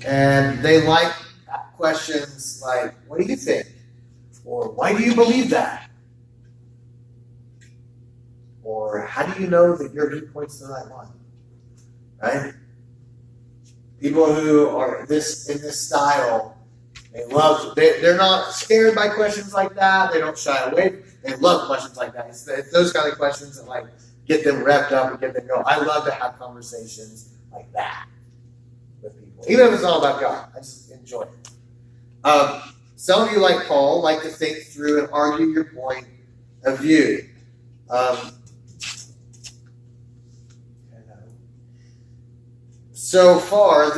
And they like questions like, what do you think? Or why do you believe that? Or how do you know that your viewpoint's the right one? Right? People who are in this style, they're not scared by questions like that. They don't shy away. They love questions like that. It's those kind of questions that like get them revved up and get them going. I love to have conversations like that with people. Even if it's all about God. I just enjoy it. Some of you, like Paul, like to think through and argue your point of view. So far, you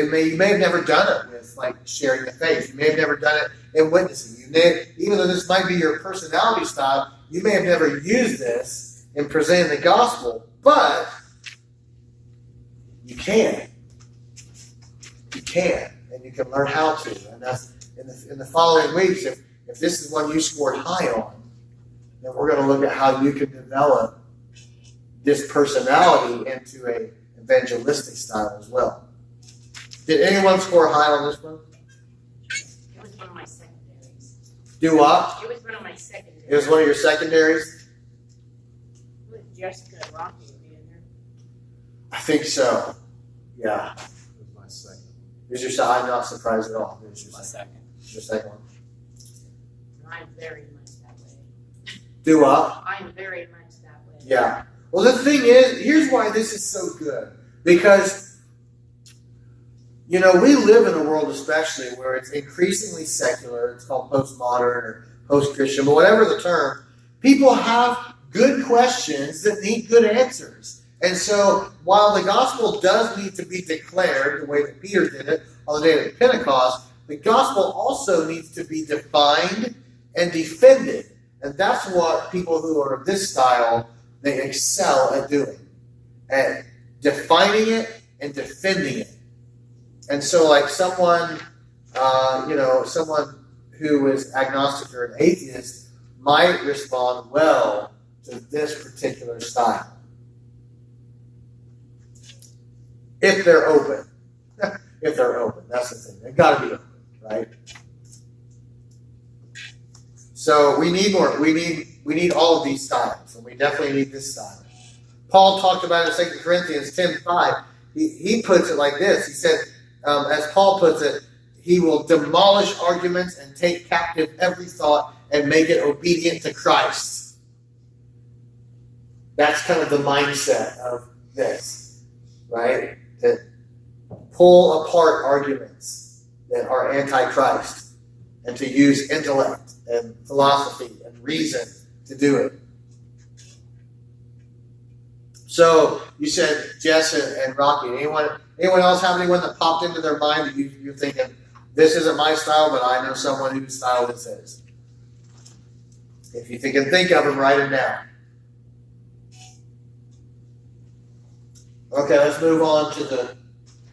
may have never done it with like sharing the faith. You may have never done it in witnessing. Even though this might be your personality style, you may have never used this in presenting the gospel, but you can. You can, and you can learn how to. And that's in the following weeks. If this is one you scored high on, then we're going to look at how you can develop this personality into a evangelistic style as well. Did anyone score high on this one? It was one of my secondaries. Do what? It was one of my secondaries. It was one of your secondaries? Jessica and Rocky would be in there. I think so. Yeah. It was my second. Is your I'm not surprised at all. Is your My second. Your second one. I'm very much that way. Do what? I'm very much that way. Yeah. Well, the thing is, here's why this is so good. Because, we live in a world especially where it's increasingly secular. It's called postmodern or post-Christian, but whatever the term, people have good questions that need good answers. And so, while the gospel does need to be declared the way that Peter did it on the day of Pentecost, the gospel also needs to be defined and defended. And that's what people who are of this style, they excel at doing. At defining it and defending it. And so like someone who is agnostic or an atheist might respond well to this particular style. If they're open. If they're open. That's the thing. They've got to be open, right? So we need more. We need all of these styles, and we definitely need this style. Paul talked about it in 2 Corinthians 10:5. He puts it like this. He said, as Paul puts it, he will demolish arguments and take captive every thought and make it obedient to Christ. That's kind of the mindset of this, right? To pull apart arguments that are anti-Christ and to use intellect and philosophy and reason to do it. So you said Jess and Rocky. Anyone else have anyone that popped into their mind that you're thinking, this isn't my style, but I know someone whose style this is? If you can think of them, write them down. Okay, let's move on to the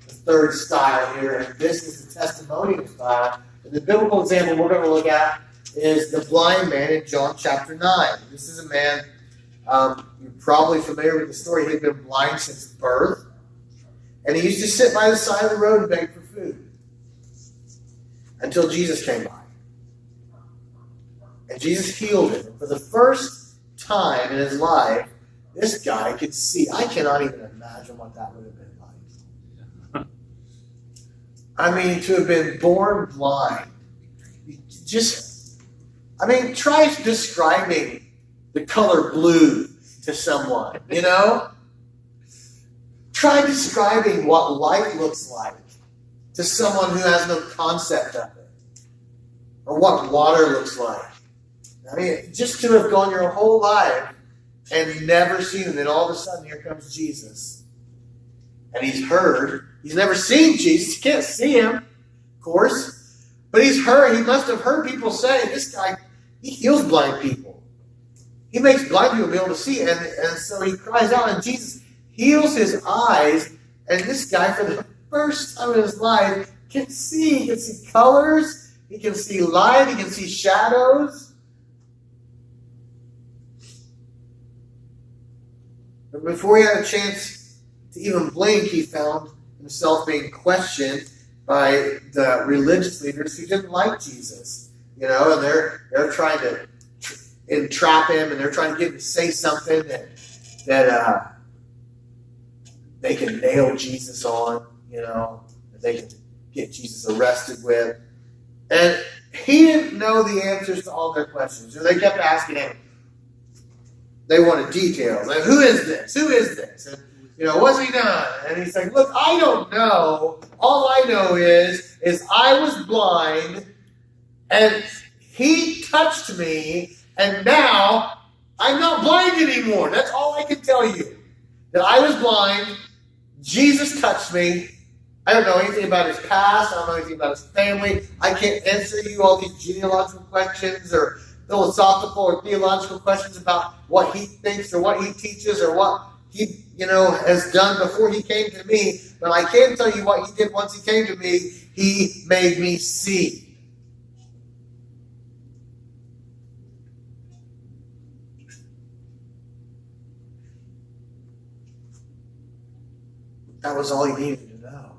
third style here. And this is the testimonial style. And the biblical example we're going to look at is the blind man in John chapter 9. This is a man, you're probably familiar with the story. He had been blind since birth. And he used to sit by the side of the road and beg for food until Jesus came by. And Jesus healed him. And for the first time in his life, this guy could see. I cannot even imagine what that would have been like. I mean, to have been born blind. Try describing the color blue to someone, Try describing what light looks like to someone who has no concept of it. Or what water looks like. I mean, just to have gone your whole life and never seen him, then all of a sudden here comes Jesus. And he's never seen Jesus. He can't see him, of course. But he must have heard people say, this guy, he heals blind people. He makes blind people be able to see. And so he cries out, and Jesus heals his eyes. And this guy, for the first time in his life, can see. He can see colors. He can see light. He can see shadows. But before he had a chance to even blink, he found in himself being questioned by the religious leaders who didn't like Jesus. And they're trying to entrap him, and they're trying to get him to say something that they can nail Jesus on, that they can get Jesus arrested with. And he didn't know the answers to all their questions. So they kept asking him. They wanted details. Like, who is this? Who is this? And, what's he done? And he's like, look, I don't know. All I know is I was blind, and he touched me, and now I'm not blind anymore. That's all I can tell you. That I was blind, Jesus touched me. I don't know anything about his past. I don't know anything about his family. I can't answer you all these genealogical questions or philosophical or theological questions about what he thinks or what he teaches or what he, has done before he came to me. But I can tell you what he did once he came to me. He made me see. That was all he needed to know.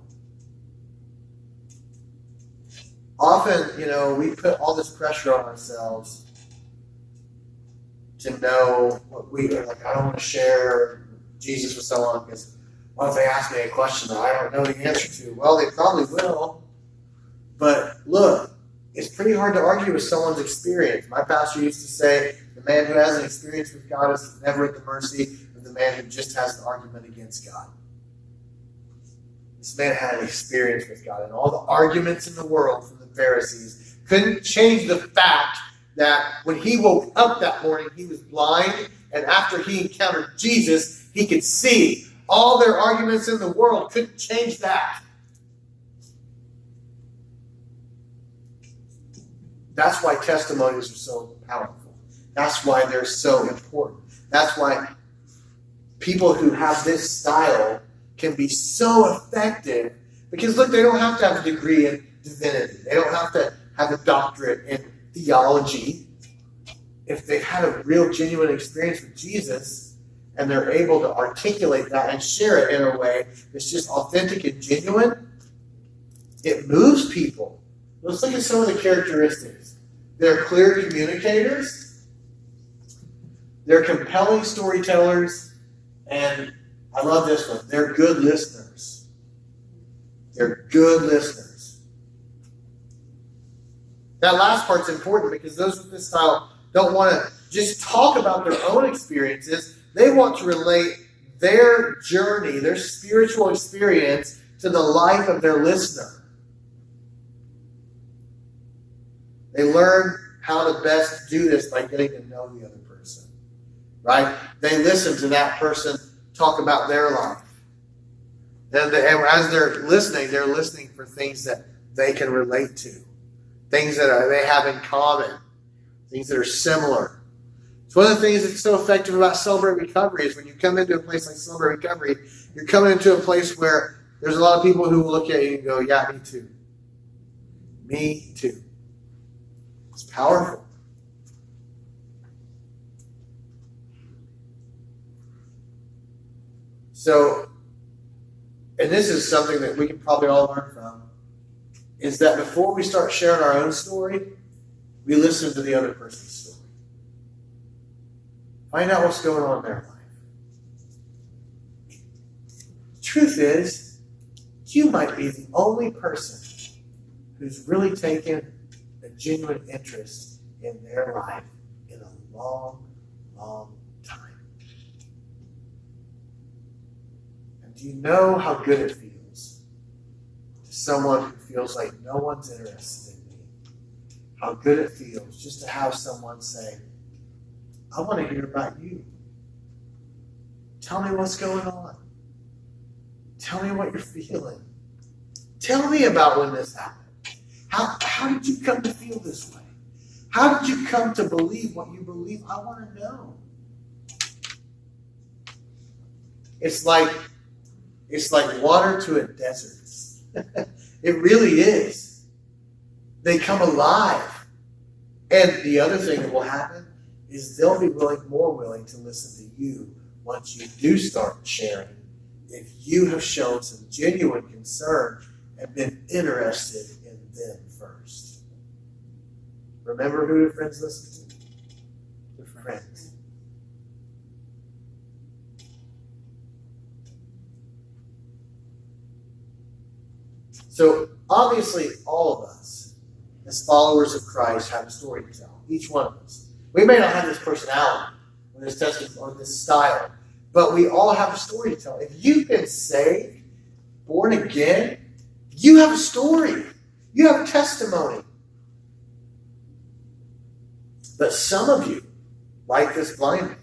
Often, we put all this pressure on ourselves to know what we are like. I don't want to share Jesus with someone because what if they ask me a question that I don't know the answer to? Well, they probably will. But look, it's pretty hard to argue with someone's experience. My pastor used to say, the man who has an experience with God is never at the mercy of the man who just has an argument against God. This man had an experience with God, and all the arguments in the world from the Pharisees couldn't change the fact that when he woke up that morning, he was blind, and after he encountered Jesus, he could see. All their arguments in the world couldn't change that. That's why testimonies are so powerful. That's why they're so important. That's why people who have this style can be so effective because, look, they don't have to have a degree in divinity. They don't have to have a doctorate in theology. If they've had a real, genuine experience with Jesus and they're able to articulate that and share it in a way that's just authentic and genuine, it moves people. Let's look at some of the characteristics. They're clear communicators. They're compelling storytellers. And I love this one. They're good listeners. They're good listeners. That last part's important because those with this style don't want to just talk about their own experiences. They want to relate their journey, their spiritual experience, to the life of their listener. They learn how to best do this by getting to know the other person. Right? They listen to that person talk about their life. And as they're listening for things that they can relate to. Things that they have in common. Things that are similar. It's one of the things that's so effective about Celebrate Recovery is when you come into a place like Celebrate Recovery, you're coming into a place where there's a lot of people who will look at you and go, yeah, me too. Me too. It's powerful. So, and this is something that we can probably all learn from, is that before we start sharing our own story, we listen to the other person's story. Find out what's going on in their life. The truth is, you might be the only person who's really taken a genuine interest in their life in a long, long time. And do you know how good it feels to someone who feels like no one's interested in me? How good it feels just to have someone say, I want to hear about you. Tell me what's going on. Tell me what you're feeling. Tell me about when this happened. How did you come to feel this way? How did you come to believe what you believe? I want to know. It's like water to a desert. It really is. They come alive. And the other thing that will happen is they'll be more willing to listen to you once you do start sharing if you have shown some genuine concern and been interested in them first. Remember who your friends listen to? Your friends. So, obviously, all of us, as followers of Christ, have a story to tell. Each one of us. We may not have this personality, or this testimony, or this style, but we all have a story to tell. If you've been saved, born again, you have a story. You have a testimony. But some of you, like this blind man,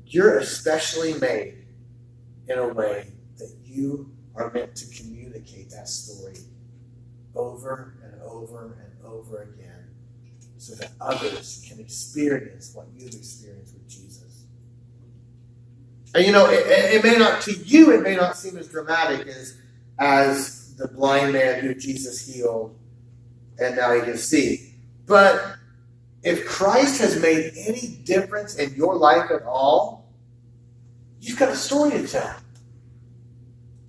you're especially made in a way that you are meant to communicate that story over and over and over again so that others can experience what you've experienced with Jesus. And it may not, to you, it may not seem as dramatic as the blind man who Jesus healed and now he can see. But if Christ has made any difference in your life at all, you've got a story to tell.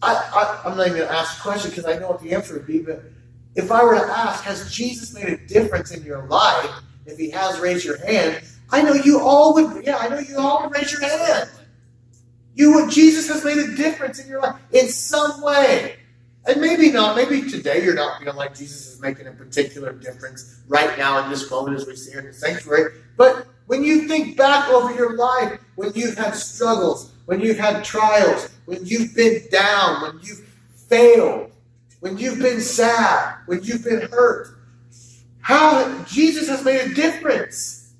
I'm not even going to ask the question because I know what the answer would be, but if I were to ask, has Jesus made a difference in your life? If he has, raise your hand. I know you all would raise your hand. Jesus has made a difference in your life in some way. And maybe not. Maybe today you're not feeling like Jesus is making a particular difference right now in this moment as we see here in the sanctuary. But when you think back over your life, when you've had struggles, when you've had trials, when you've been down, when you've failed, when you've been sad, when you've been hurt, how Jesus has made a difference.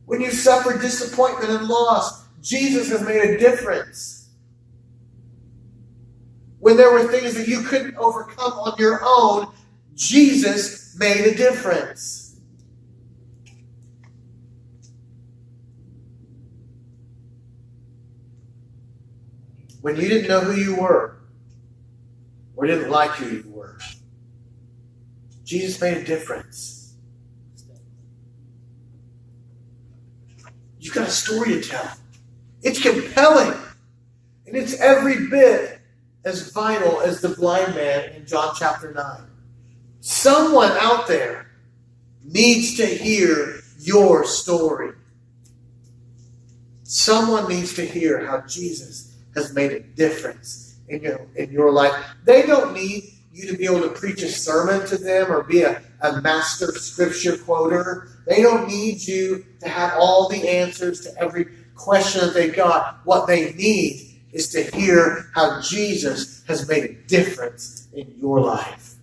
When you suffered disappointment and loss, Jesus has made a difference. When there were things that you couldn't overcome on your own, Jesus made a difference. When you didn't know who you were, or didn't like who you were, Jesus made a difference. You've got a story to tell. It's compelling. And it's every bit as vital as the blind man in John chapter 9. Someone out there needs to hear your story. Someone needs to hear how Jesus has made a difference in your life. They don't need you to be able to preach a sermon to them or be a master scripture quoter. They don't need you to have all the answers to every question that they've got. What they need is to hear how Jesus has made a difference in your life.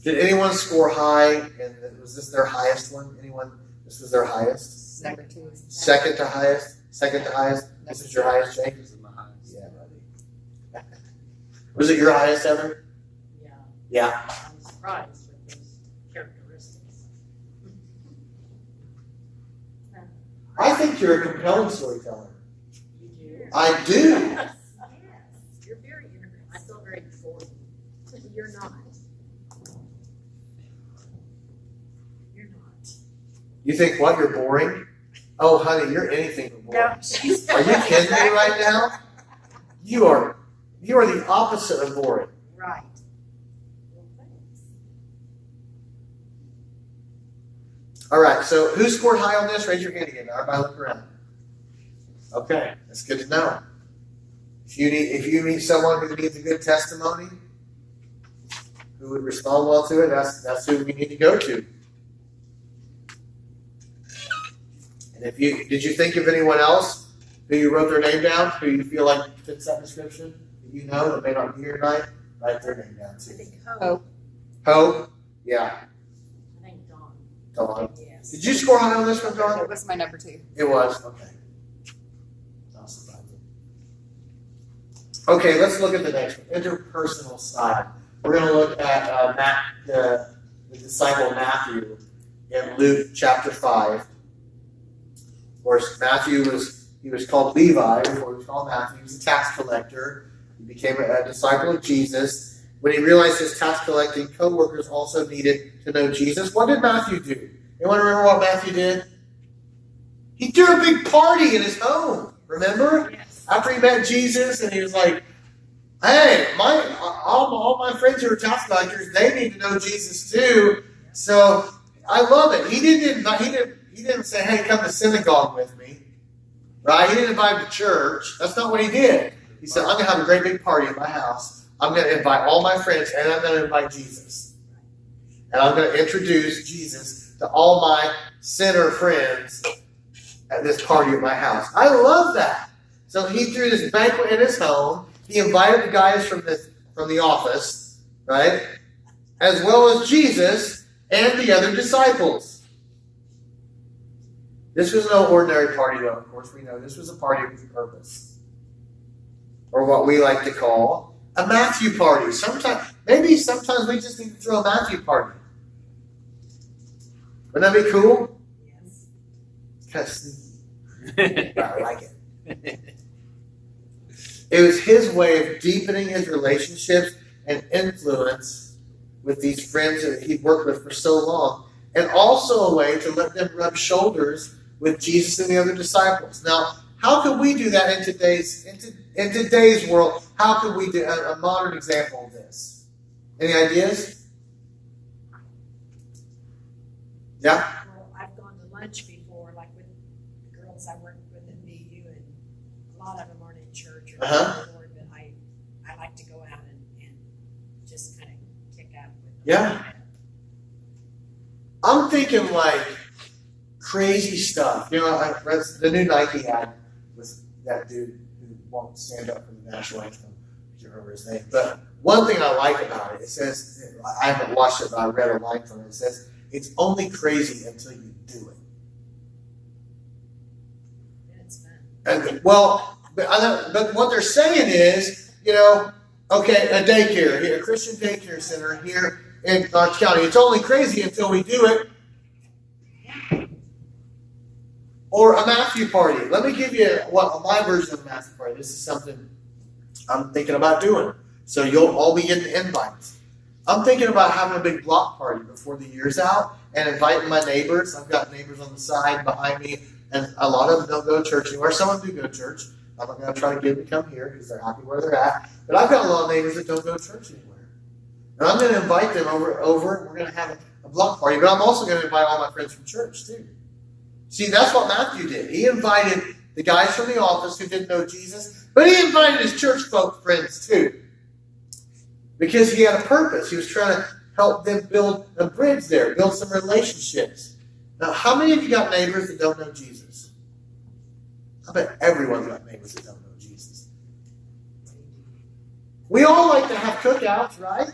Did anyone score high? And was this their highest one? Anyone? This was their highest? Second to highest? Second to highest? This is your highest, Jake? This is my highest. Yeah, buddy. Was it your highest ever? Yeah. Yeah. I'm surprised with those characteristics. I think you're a compelling storyteller. You do? I do. Yes. You're very interesting. I feel very bored. You're not. You're not. You think what? You're boring? Oh, honey, you're anything but boring. No, she's Are you kidding me right now? You are the opposite of boring. right. Well, thanks. All right, so who scored high on this? Raise your hand again. Everybody look around. Okay, that's good to know. If you meet someone who needs a good testimony, who would respond well to it, that's who we need to go to. And did you think of anyone else who you wrote their name down, who you feel like fits that description? That you know that may not be here tonight? Write their name down I too. think Hope. Hope? Yeah. I think Dawn. Dawn. Yes. Did you score high on this one, Dawn? That was my number 2. It was? Okay. Not surprising. Okay, let's look at the next one. Interpersonal side. We're going to look at the disciple Matthew in Luke chapter 5. Of course, Matthew was called Levi before he was called Matthew. He was a tax collector. He became a disciple of Jesus. When he realized his tax collecting co-workers also needed to know Jesus, what did Matthew do? Anyone remember what Matthew did? He threw a big party in his home. Remember? Yes. After he met Jesus, and he was like, "Hey, all my friends who are tax collectors, they need to know Jesus too." So I love it. He didn't say, "Hey, come to synagogue with me," right? He didn't invite him to church. That's not what he did. He said, "I'm going to have a great big party at my house. I'm going to invite all my friends, and I'm going to invite Jesus, and I'm going to introduce Jesus to all my sinner friends at this party at my house." I love that. So he threw this banquet in his home. He invited the guys from the office, right? As well as Jesus and the other disciples. This was no ordinary party, though. Of course, we know this was a party with purpose. Or what we like to call a Matthew party. Sometimes we just need to throw a Matthew party. Wouldn't that be cool? Yes. Kind of I like it. It was his way of deepening his relationships and influence with these friends that he'd worked with for so long, and also a way to let them rub shoulders with Jesus and the other disciples. Now, how can we do that in today's world? How can we do a modern example of this? Any ideas? Yeah? Well, I've gone to lunch before, like with the girls I work with in BU, and a lot of them aren't in church or Lord, but I like to go out and just kind of kick out with them. Yeah. I'm thinking like crazy stuff. You know, I read the new Nike ad with that dude who won't stand up for the national anthem. I can't remember his name. But one thing I like about it, it says, I haven't watched it, but I read a line from it. It says, "It's only crazy until you do it." And it's fun. And, well, but what they're saying is, you know, okay, a daycare here, a Christian daycare center here in Orange County. It's only crazy until we do it. Or a Matthew party. Let me give you my version of a Matthew party. This is something I'm thinking about doing. So you'll all be getting invites. I'm thinking about having a big block party before the year's out and inviting my neighbors. I've got neighbors on the side behind me, and a lot of them don't go to church anywhere. Some of them do go to church. I'm not going to try to get them to come here because they're happy where they're at. But I've got a lot of neighbors that don't go to church anywhere. And I'm going to invite them over. We're going to have a block party. But I'm also going to invite all my friends from church, too. See, that's what Matthew did. He invited the guys from the office who didn't know Jesus, but he invited his church folk friends too. Because he had a purpose. He was trying to help them build a bridge there, build some relationships. Now, how many of you got neighbors that don't know Jesus? I bet everyone's got neighbors that don't know Jesus. We all like to have cookouts, right?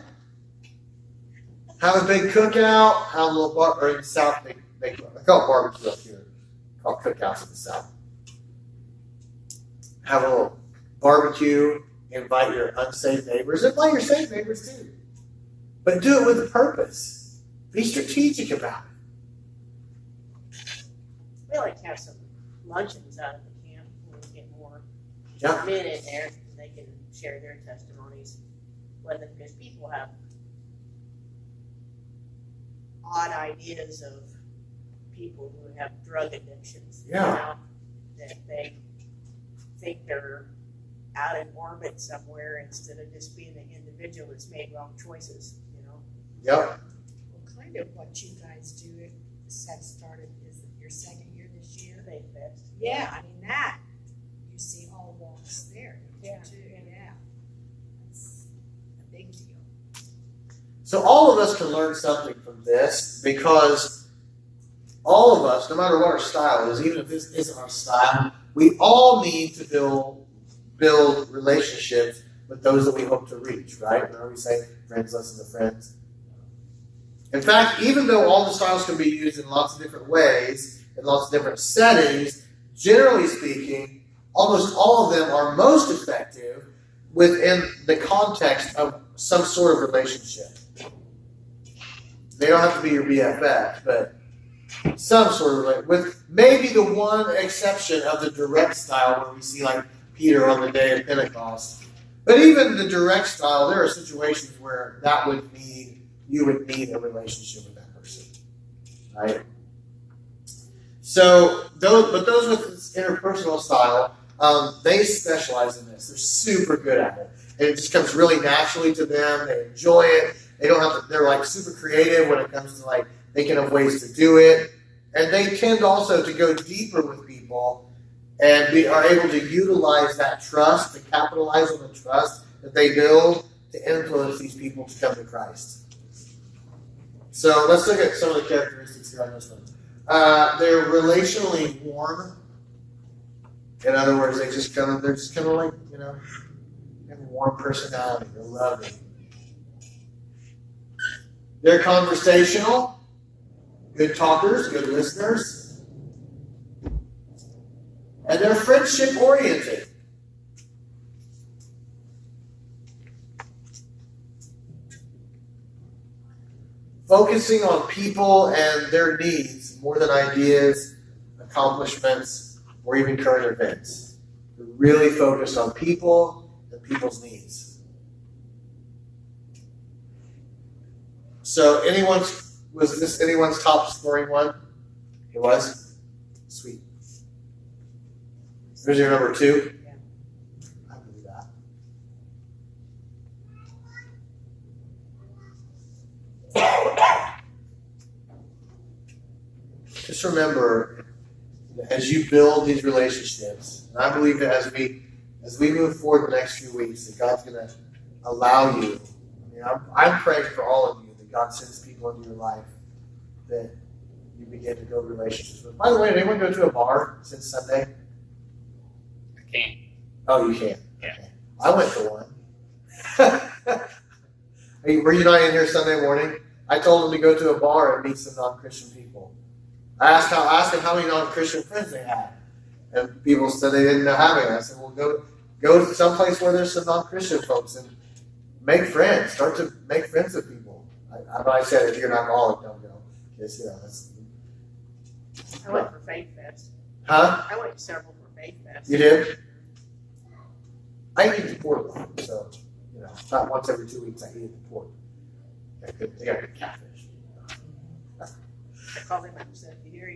Have a big cookout, have a little bar, or in the South, I call it barbecue up here. I call it cookouts in the South. Have a little barbecue, invite your unsaved neighbors, invite your saved neighbors too. But do it with a purpose. Be strategic about it. We like to have some luncheons out of the camp when we get more Yeah. men in there, and they can share their testimonies. Because people have odd ideas of people who have drug addictions. Yeah. You know, that they think they're out in orbit somewhere instead of just being an individual that's made wrong choices, you know. Yep. Well, kind of what you guys do have started is your second year this year. Faith Fest. Yeah, I mean that you see all walks there. Yeah. Too. Yeah, it's a big deal. So all of us can learn something from this because all of us, no matter what our style is, even if this isn't our style, we all need to build relationships with those that we hope to reach, right? Remember we say, friends listen to friends. In fact, even though all the styles can be used in lots of different ways, in lots of different settings, generally speaking, almost all of them are most effective within the context of some sort of relationship. They don't have to be your BFF, but some sort of relationship. With maybe the one exception of the direct style where we see like Peter on the day of Pentecost But even the direct style, there are situations where you would need a relationship with that person, right? So those with this interpersonal style, they specialize in this. They're super good at it, and it just comes really naturally to them. They enjoy it. They don't have to. They're like super creative when it comes to like thinking of ways to do it, and they tend also to go deeper with people and are able to utilize that trust, to capitalize on the trust that they build to influence these people to come to Christ. So let's look at some of the characteristics here on this one. They're relationally warm. In other words, they're just kind of like, have a warm personality. They're loving. They're conversational, good talkers, good listeners, and they're friendship oriented. Focusing on people and their needs more than ideas, accomplishments, or even current events. They're really focused on people and people's needs. So was this anyone's top scoring one? It was? Sweet. Here's your number 2. Yeah. I believe that. Just remember, as you build these relationships, and I believe that as we move forward the next few weeks, that God's going to allow you. I'm praying for all of you that God sends people into your life that you begin to build relationships with. By the way, did anyone go to a bar since Sunday? I can't. Oh, you can. Yeah. Okay. I went to one. Were you not in here Sunday morning? I told them to go to a bar and meet some non-Christian people. I asked them how many non-Christian friends they had. And people said they didn't have any. I said, well, go to someplace where there's some non-Christian folks and make friends. Start to make friends with people. I said, if you're an alcoholic, don't go. Because, I went for Faith Fest. Huh? I went to several for Faith Fest. You did? I eat the pork, so, about once every 2 weeks I eat the pork. They got good catfish. I called him up and said, you hear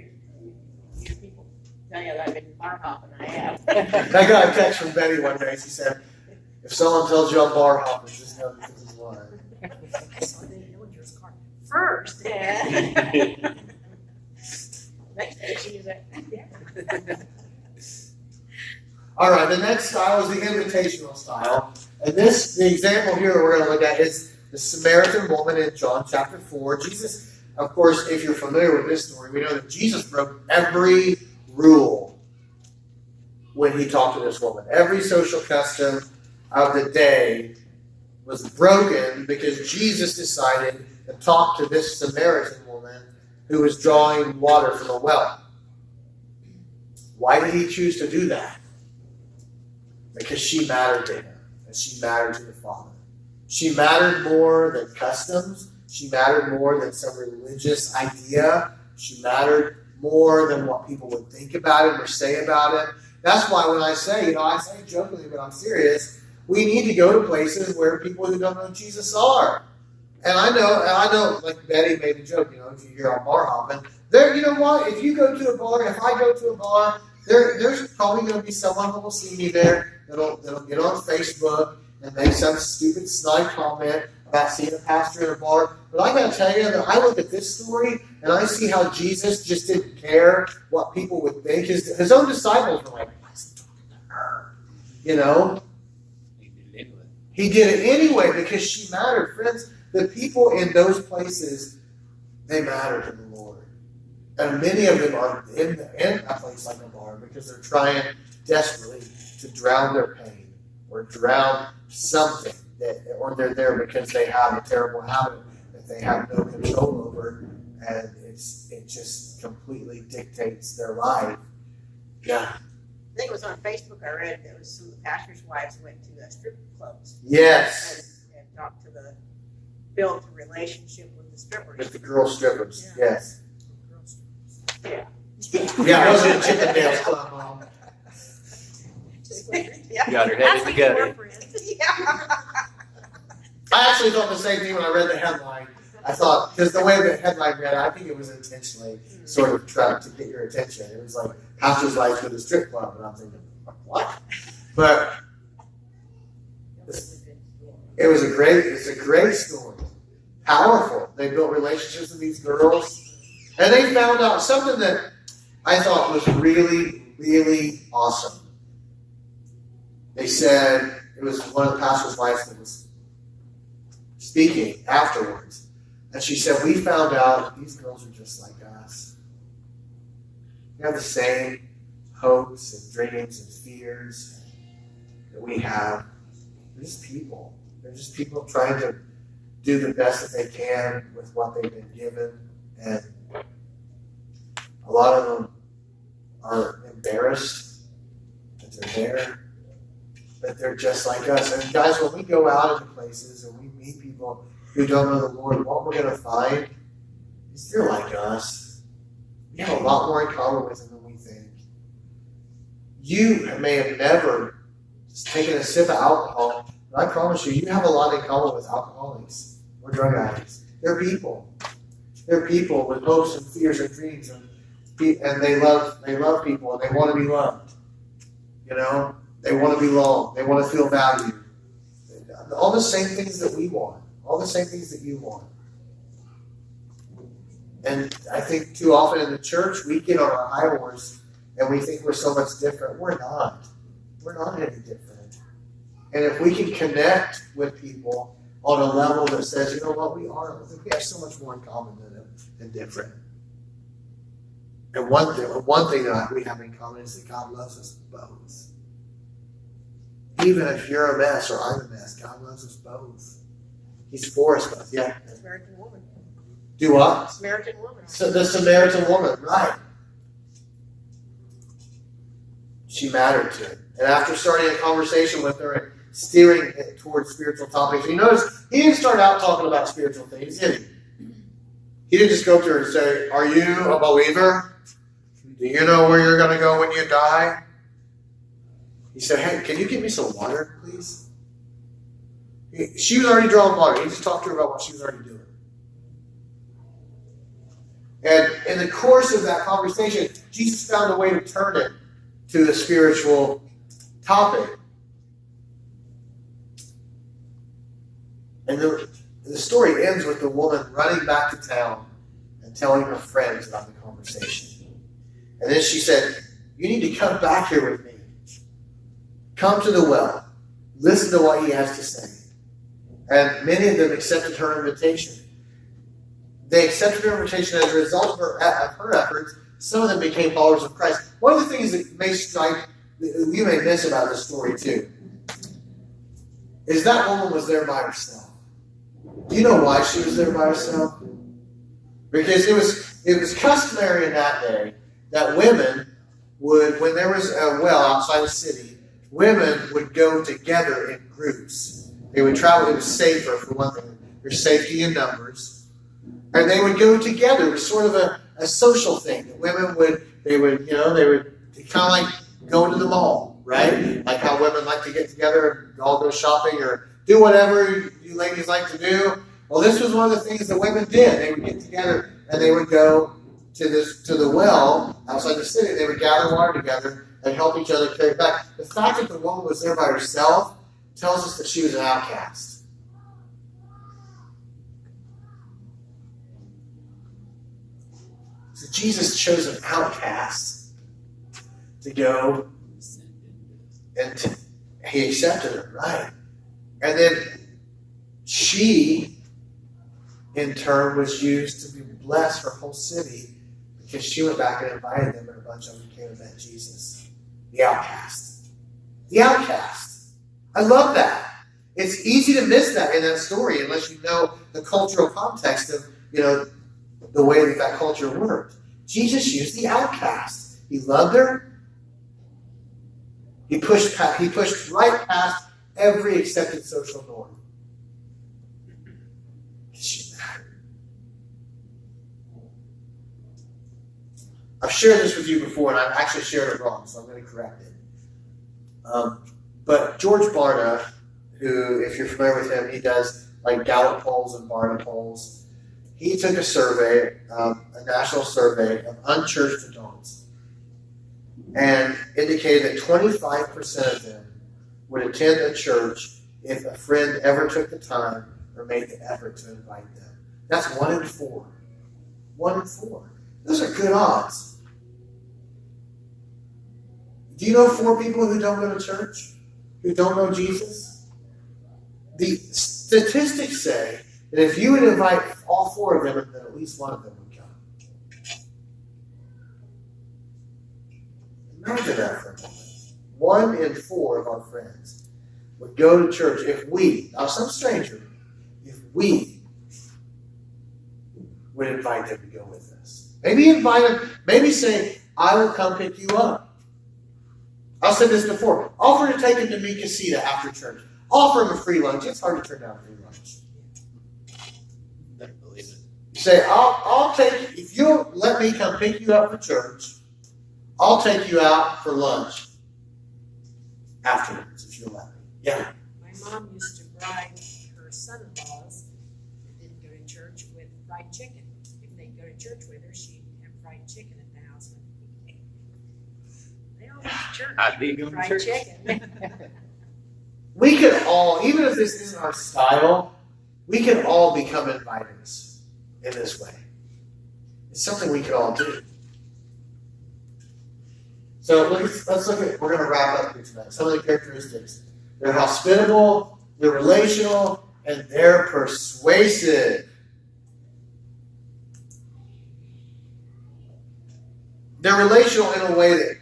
people tell you that I've been bar hopping. I have. I got a text from Betty one day. She said, if someone tells you I'm bar hopping, just know that this is why. I saw the villager's car. First, yeah. Next day she was like, All right, the next style is the invitational style. And the example here that we're going to look at is the Samaritan woman in John chapter 4. Jesus, of course, if you're familiar with this story, we know that Jesus broke every rule when he talked to this woman. Every social custom of the day was broken because Jesus decided to talk to this Samaritan woman who was drawing water from a well. Why did he choose to do that? Because she mattered to him, and she mattered to the Father. She mattered more than customs. She mattered more than some religious idea. She mattered more than what people would think about him or say about him. That's why when I say, I say jokingly, but I'm serious, we need to go to places where people who don't know Jesus are. And I know, like Betty made a joke, if you hear on bar hopping, you know what? If you go to a bar, if I go to a bar, there's probably going to be someone who will see me there that'll get on Facebook and make some stupid snide comment about seeing a pastor in a bar. But I got to tell you that I look at this story and I see how Jesus just didn't care what people would think. His own disciples were like, why is he talking to her? He did it anyway because she mattered. Friends, the people in those places, they matter to the Lord. And many of them are in a place like a bar because they're trying desperately to drown their pain or drown something, or they're there because they have a terrible habit that they have no control over, and it just completely dictates their life. Yeah. I think it was on Facebook I read there was some of the pastors' wives went to strip clubs. Yes. And talked to built a relationship with the strippers. With the girl strippers. Yeah. Yes. Yeah. Yeah, it wasn't a Chippendales club, Mom. Yeah. Got her head in the gutter. Yeah. I actually thought the same thing when I read the headline. I thought, because the way the headline read, I think it was intentionally sort of trying to get your attention. It was like, pastor's life with a strip club. And I'm thinking, what? But it's a great story. Powerful. They built relationships with these girls. And they found out something that I thought was really, really awesome. They said, it was one of the pastor's wives that was speaking afterwards. And she said, we found out these girls are just like us. They have the same hopes and dreams and fears that we have. They're just people. They're just people trying to do the best that they can with what they've been given. And a lot of them are embarrassed that they're there. But they're just like us. And guys, when we go out into places and we meet people who don't know the Lord, what we're going to find is they're like us. We have a lot more in common with them than we think. You may have never taken a sip of alcohol, but I promise you, you have a lot in common with alcoholics or drug addicts. They're people. They're people with hopes and fears and dreams, and they love people, and they want to be loved. You know, they want to belong. They want to feel valued. All the same things that we want. All the same things that you want. And I think too often in the church, we get on our high horse and we think we're so much different. We're not. We're not any different. And if we can connect with people on a level that says, you know what, we have so much more in common than different. And one thing that we have in common is that God loves us both. Even if you're a mess or I'm a mess, God loves us both. He's for us both. Yeah. Samaritan woman. Do what? Samaritan woman. So the Samaritan woman, right. She mattered to him. And after starting a conversation with her and steering it towards spiritual topics, you notice he didn't start out talking about spiritual things, did he? He didn't just go up to her and say, are you a believer? Do you know where you're going to go when you die? He said, hey, can you give me some water, please? She was already drawing water. He just talked to her about what she was already doing. And in the course of that conversation, Jesus found a way to turn it to a spiritual topic. And the story ends with the woman running back to town and telling her friends about the conversation. And then she said, you need to come back here with me. Come to the well. Listen to what he has to say. And many of them accepted her invitation. They accepted her invitation as a result of her efforts. Some of them became followers of Christ. One of the things that you may miss about this story too, is that woman was there by herself. Do you know why she was there by herself? Because it was customary in that day that women would, when there was a well outside the city, women would go together in groups. They would travel. It was safer, for one thing. There's safety in numbers. And they would go together. It was sort of a social thing. Women would kind of like go to the mall, right? Like how women like to get together and all go shopping or do whatever you ladies like to do. Well, this was one of the things that women did. They would get together and they would go to the well outside the city. They would gather water together and help each other carry it back. The fact that the woman was there by herself tells us that she was an outcast. So Jesus chose an outcast to go, and he accepted her, right? And then she, in turn, was used to bless her whole city because she went back and invited them, and a bunch of them came and met Jesus. The outcast. The outcast. I love that. It's easy to miss that in that story unless you know the cultural context of, the way that culture worked. Jesus used the outcast. He loved her. He pushed right past every accepted social norm. She mattered. I've shared this with you before, and I've actually shared it wrong, so I'm going to correct it. But George Barna, who, if you're familiar with him, he does like Gallup polls and Barna polls. He took a survey, a national survey of unchurched adults, and indicated that 25% of them would attend a church if a friend ever took the time or made the effort to invite them. That's 1 in 4. 1 in 4. Those are good odds. Do you know 4 people who don't go to church? Who don't know Jesus? The statistics say that if you would invite all 4 of them, then at least one of them would come. Imagine that for a moment. 1 in 4 of our friends would go to church if we, not some stranger, if we would invite them to go with us. Maybe invite them, maybe say, I will come pick you up. I've said this before. Offer to take him to meet Casita after church. Offer him a free lunch. It's hard to turn down a free lunch. Never believe it. You say, I'll take, if you'll let me come pick you up for church, I'll take you out for lunch afterwards, if you'll let me. Yeah. My mom used to bribe her son-in-laws that didn't go to church with fried chicken. If they'd go to church with her, she'd have fried chicken at the house. They all went to church. I'd be going to Fried church. chicken. We could all, even if this isn't our style, we can all become inviters in this way. It's something we could all do. So let's look at, we're going to wrap up here tonight. Some of the characteristics. They're hospitable, they're relational, and they're persuasive. They're relational in a way that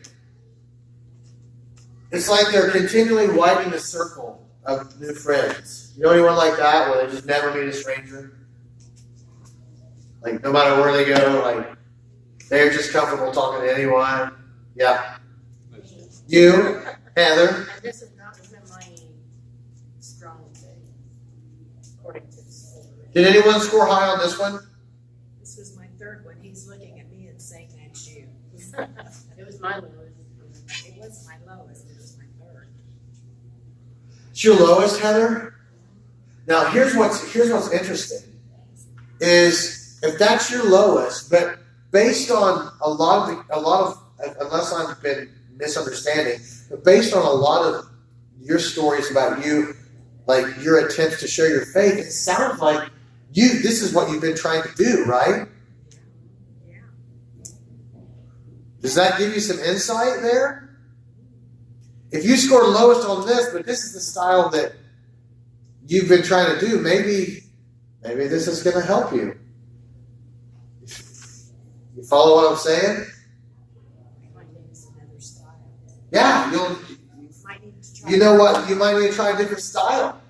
it's like they're continually widening the circle of new friends. You know anyone like that where they just never meet a stranger? Like no matter where they go, like they're just comfortable talking to anyone. Yeah. You, Heather. This is not within my strong thing, according to this. Did anyone score high on this one? This was my 3rd one. He's looking at me and saying that's you. It was my lowest. It was my lowest. It was my 3rd. It's your lowest, Heather? Now here's what's interesting is if that's your lowest, but based on a lot of unless I've been misunderstanding, but based on a lot of your stories about you, like your attempts to share your faith, it sounds like this is what you've been trying to do, right? Yeah. Does that give you some insight there? If you scored lowest on this, but this is the style that you've been trying to do, maybe this is going to help you. You follow what I'm saying? Might need another style. Yeah, Might need to try. you know what? You might need to try a different style.